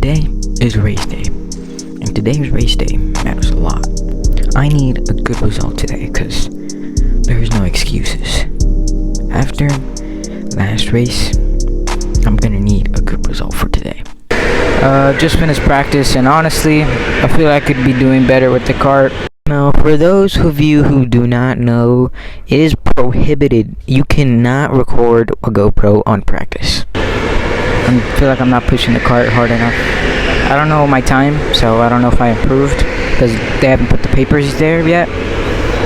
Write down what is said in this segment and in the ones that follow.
Today is race day, and today's race day matters a lot. I need a good result today because there's no excuses. After last race, I'm gonna need a good result for today. Just finished practice, and honestly, I feel I could be doing better with the cart. Now, for those of you who do not know, it is prohibited. You cannot record a GoPro on practice. I feel like I'm not pushing the cart hard enough. I don't know my time, so I don't know if I improved because they haven't put the papers there yet.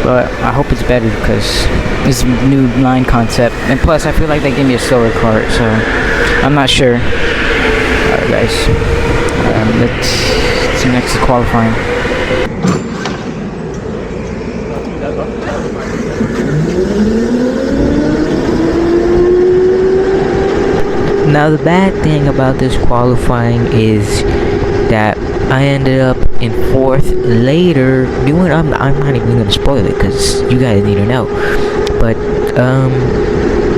But I hope it's better because it's a new line concept, and plus I feel like they gave me a slower cart, so I'm not sure. Alright, guys, let's see next is qualifying. Now, the bad thing about this qualifying is that I ended up in 4th later. You know what? I'm not even gonna spoil it because you guys need to know. But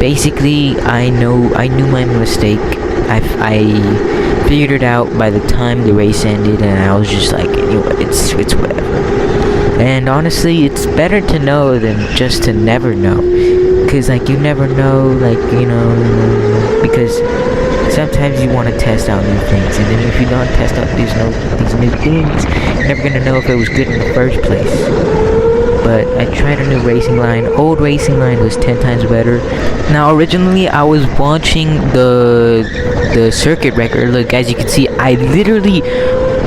basically, I knew my mistake. I figured it out by the time the race ended, and I was just like, you know what? It's whatever. And honestly, it's better to know than just to never know. Cause like you never know, like, you know, because sometimes you want to test out new things, and then if you don't test out these new things, you're never gonna know if it was good in the first place. But I tried a new racing line. Old racing line was 10 times better. Now, originally I was watching the circuit record. Look, as you can see, I literally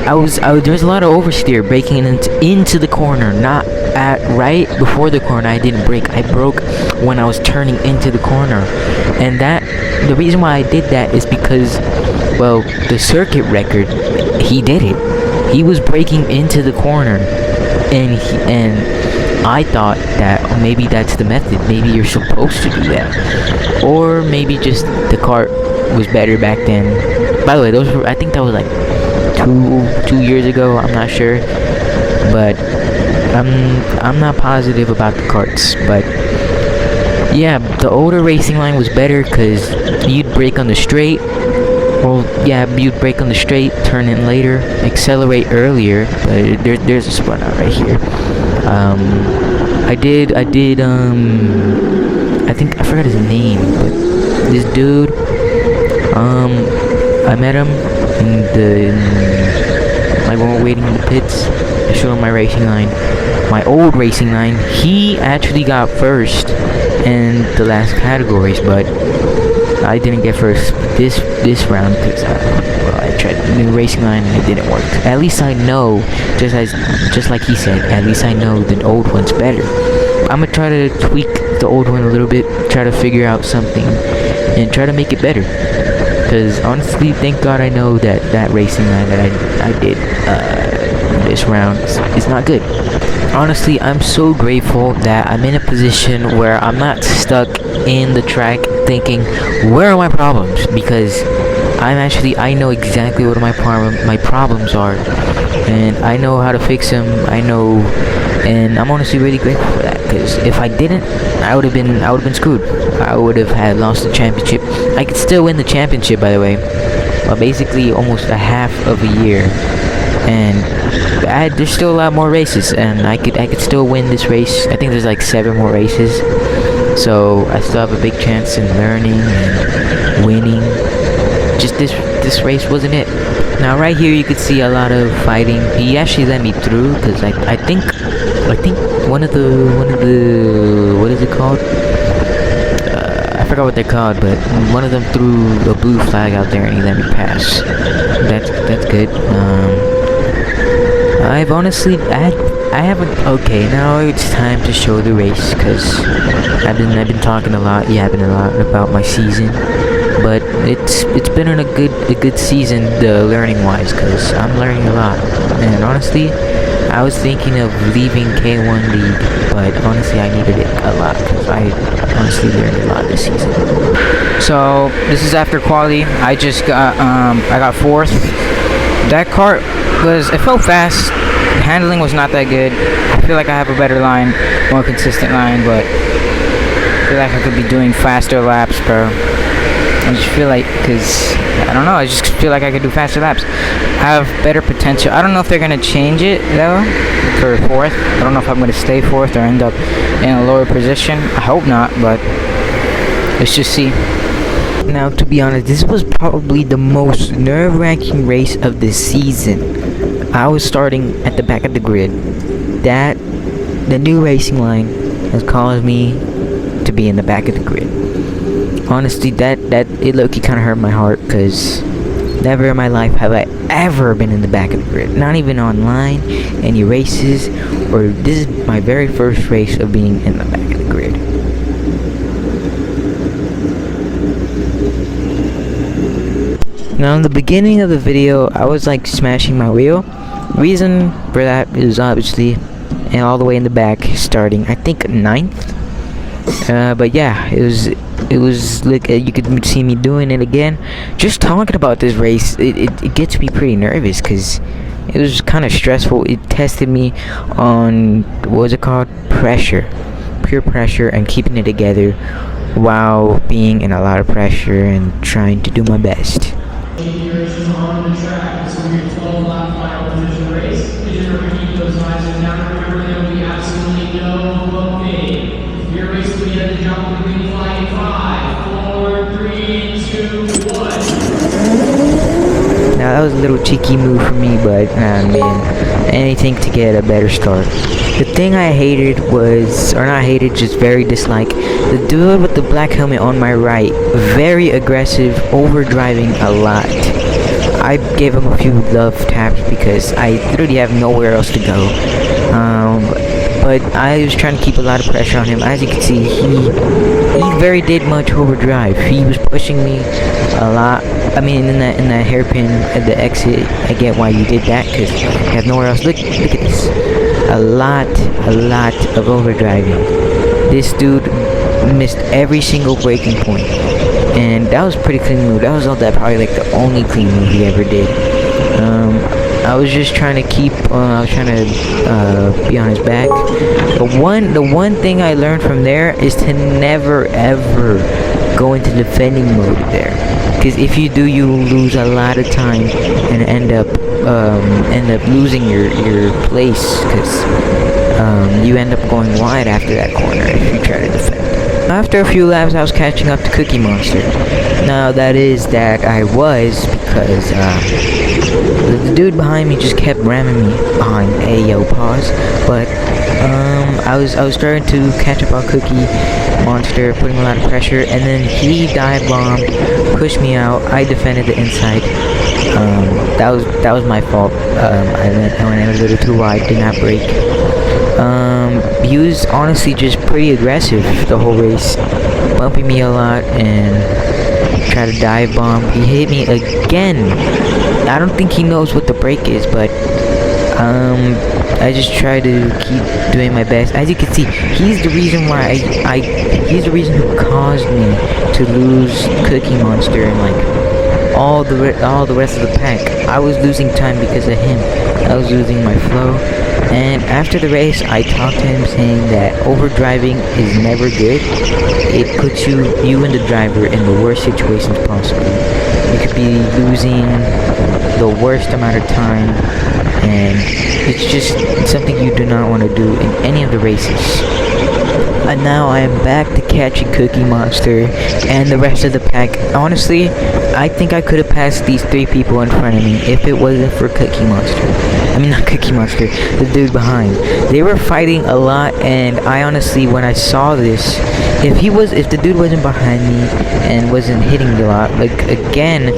there's a lot of oversteer braking into the corner, not at right before the corner. I didn't brake. I broke when I was turning into the corner, and the reason why I did that is because, well, the circuit record, he did it. He was braking into the corner, and I thought that maybe that's the method. Maybe you're supposed to do that, or maybe just the cart was better back then. By the way, I think that was like 2 years ago. I'm not sure, but I'm not positive about the carts. But yeah, the older racing line was better because you'd brake on the straight. Well, yeah, you'd brake on the straight, turn in later, accelerate earlier. But there's a spot out right here. I think I forgot his name, but this dude, I met him like when we're waiting in the pits. I showed him my racing line, my old racing line. He actually got first in the last categories, but I didn't get first this round because I tried the new racing line and it didn't work. At least I know, just like he said, at least I know the old one's better. I'm gonna try to tweak the old one a little bit, try to figure out something, and try to make it better. Because honestly, thank God I know that racing line that I did this round is not good. Honestly, I'm so grateful that I'm in a position where I'm not stuck in the track thinking, where are my problems? Because I know exactly what my problems are, and I know how to fix them. And I'm honestly really grateful for that. Because if I didn't, I would have been screwed. I would have had lost the championship. I could still win the championship, by the way. Well, basically almost a half of a year, and there's still a lot more races, and I could still win this race. I think there's like 7 more races, so I still have a big chance in learning and winning. Just this race wasn't it. Now right here you could see a lot of fighting. He actually let me through because I think one of the what is it called? I forgot what they're called, but one of them threw a blue flag out there and he let me pass. That's good. I've honestly I haven't. Okay, now it's time to show the race because I've been talking a lot, yapping a lot about my season. But it's been a good season, learning wise, because I'm learning a lot. And honestly, I was thinking of leaving K1 League, but honestly I needed it a lot because I honestly learned a lot this season. So this is after quali. I just got I got 4th. That cart it felt fast. The handling was not that good. I feel like I have a better line, more consistent line, but I feel like I could be doing faster laps, bro. I just feel like, because I don't know, I just feel like I could do faster laps. I have better potential. I don't know if they're gonna change it though for fourth. I don't know if I'm gonna stay fourth or end up in a lower position. I hope not, but let's just see. Now, to be honest, this was probably the most nerve-wracking race of the season. I was starting at the back of the grid. The new racing line has caused me to be in the back of the grid. Honestly, that it low-key kind of hurt my heart, because never in my life have I ever been in the back of the grid. Not even online, any races, or this is my very first race of being in the back of the grid. Now, in the beginning of the video, I was like smashing my wheel. Reason for that is obviously, and all the way in the back, starting I think 9th. But yeah, it was like you could see me doing it again. Just talking about this race, it gets me pretty nervous because it was kind of stressful. It tested me on, what was it called, pressure, pure pressure, and keeping it together while being in a lot of pressure and trying to do my best. Is on the track. This will be a 12-lap final position race. Just remember to keep those eyes down. Remember there will be absolutely no bumping. Your race will be at the jump with the green flag in 5, 4, 3, 2, 1. Now that was a little cheeky move for me, but I mean, anything to get a better start. The thing I hated was, or not hated, just very disliked, the dude with the black helmet on my right. Very aggressive, overdriving a lot. I gave him a few love taps because I literally have nowhere else to go. But I was trying to keep a lot of pressure on him. As you can see, he very did much overdrive. He was pushing me a lot. I mean, in that hairpin at the exit, I get why you did that, because you have nowhere else. Look at this. A lot of overdriving. This dude missed every single braking point, and that was pretty clean move. That was probably like the only clean move he ever did. I was just trying to keep. I was trying to be on his back. The one thing I learned from there is to never ever go into defending mode there, because if you do, you lose a lot of time and end up losing your place, because you end up going wide after that corner if you try to defend. After a few laps, I was catching up to Cookie Monster. Now that I was, because the dude behind me just kept ramming me behind. Ayo, pause. But I was starting to catch up on Cookie Monster, putting a lot of pressure, and then he dive bombed, pushed me out. I defended the inside. That was my fault. I went a little too wide, did not brake. He was honestly just pretty aggressive the whole race, bumping me a lot and tried to dive bomb. He hit me again. I don't think he knows what the brake is, but I just try to keep doing my best. As you can see, he's the reason why he's the reason who caused me to lose Cookie Monster and like all the rest of the pack. I was losing time because of him. I was losing my flow. And after the race, I talked to him saying that overdriving is never good. It puts you and the driver in the worst situations possible. You could be losing the worst amount of time, and it's just something you do not want to do in any of the races. And now I am back to catching Cookie Monster and the rest of the pack. Honestly, I think I could have passed these 3 people in front of me if it wasn't for Cookie Monster. I mean, not Cookie Monster, the dude behind. They were fighting a lot, and I honestly, when I saw this, if the dude wasn't behind me and wasn't hitting me a lot, like again,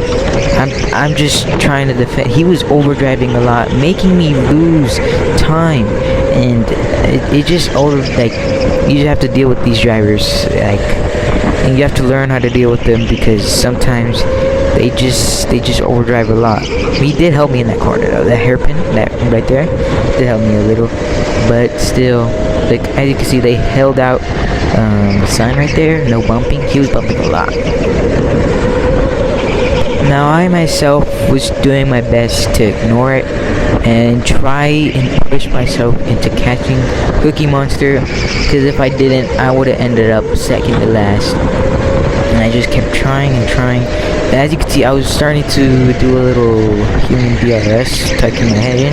I'm just trying to defend. He was overdriving a lot, making me lose time, and it just you just have to deal with these drivers, like, and you have to learn how to deal with them, because sometimes they just overdrive a lot. He did help me in that corner though. That hairpin, that right there, did help me a little, but still, like, as you can see, they held out the sign right there, no bumping. He was bumping a lot. Now I myself was doing my best to ignore it and try and push myself into catching Cookie Monster, because if I didn't, I would have ended up second to last, and I I just kept trying and trying. And as you can see, I was starting to do a little human BRS, tucking my head in.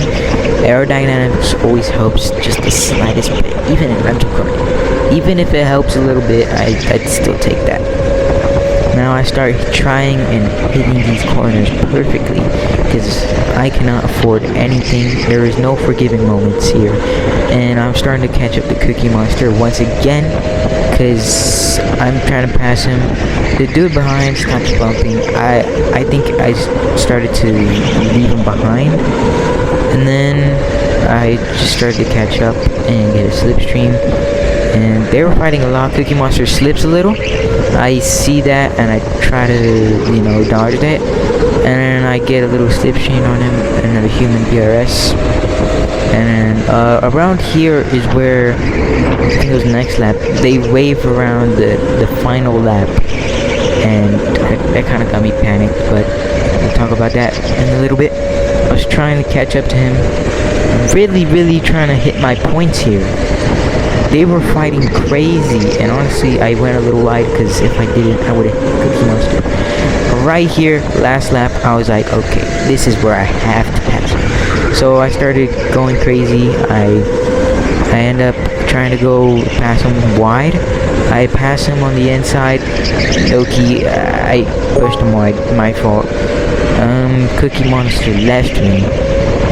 Aerodynamics always helps just the slightest bit, even in rental car. Even if it helps a little bit, I'd still take that. Now I start trying and hitting these corners perfectly because I cannot afford anything. There is no forgiving moments here. And I'm starting to catch up the Cookie Monster once again because I'm trying to pass him. The dude behind stops bumping. I think I started to leave him behind. And then I just started to catch up and get a slipstream. And they were fighting a lot. Cookie Monster slips a little. I see that and I try to, dodge that. And then I get a little slipstream on him, another human BRS. And then around here is where, I think it was the next lap, they wave around the final lap. And that kind of got me panicked, but we'll talk about that in a little bit. I was trying to catch up to him. Really trying to hit my points here. They were fighting crazy, and honestly, I went a little wide because if I didn't, I would have hit Cookie Monster. But right here, last lap, I was like, okay, this is where I have to pass him. So I started going crazy. I end up trying to go pass him wide. I pass him on the inside. Low-key, I pushed him wide. My fault. Cookie Monster left me.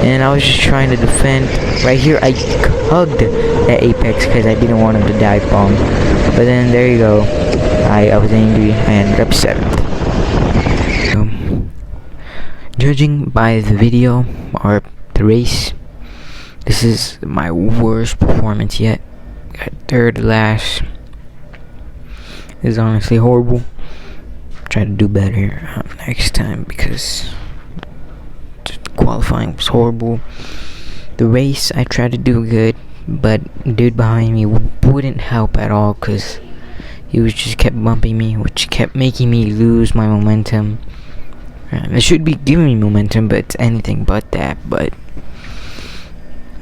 And I was just trying to defend. Right here, I hugged that apex because I didn't want him to dive bomb. But then, there you go. I was angry. I ended up 7th. Judging by the video, or the race, this is my worst performance yet. Got 3rd last. This is honestly horrible. Try to do better next time because qualifying was horrible. The race I tried to do good, but dude behind me wouldn't help at all because he was just kept bumping me, which kept making me lose my momentum. It should be giving me momentum, but it's anything but that. But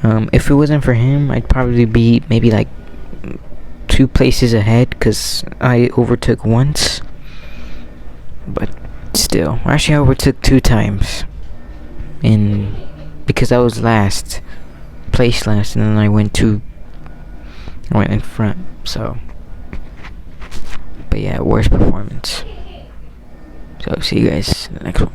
if it wasn't for him, I'd probably be maybe like 2 places ahead because I overtook once. But still, actually I overtook 2 times. Because I was placed last, and then I went in front. So, but yeah, worst performance. So see you guys in the next one.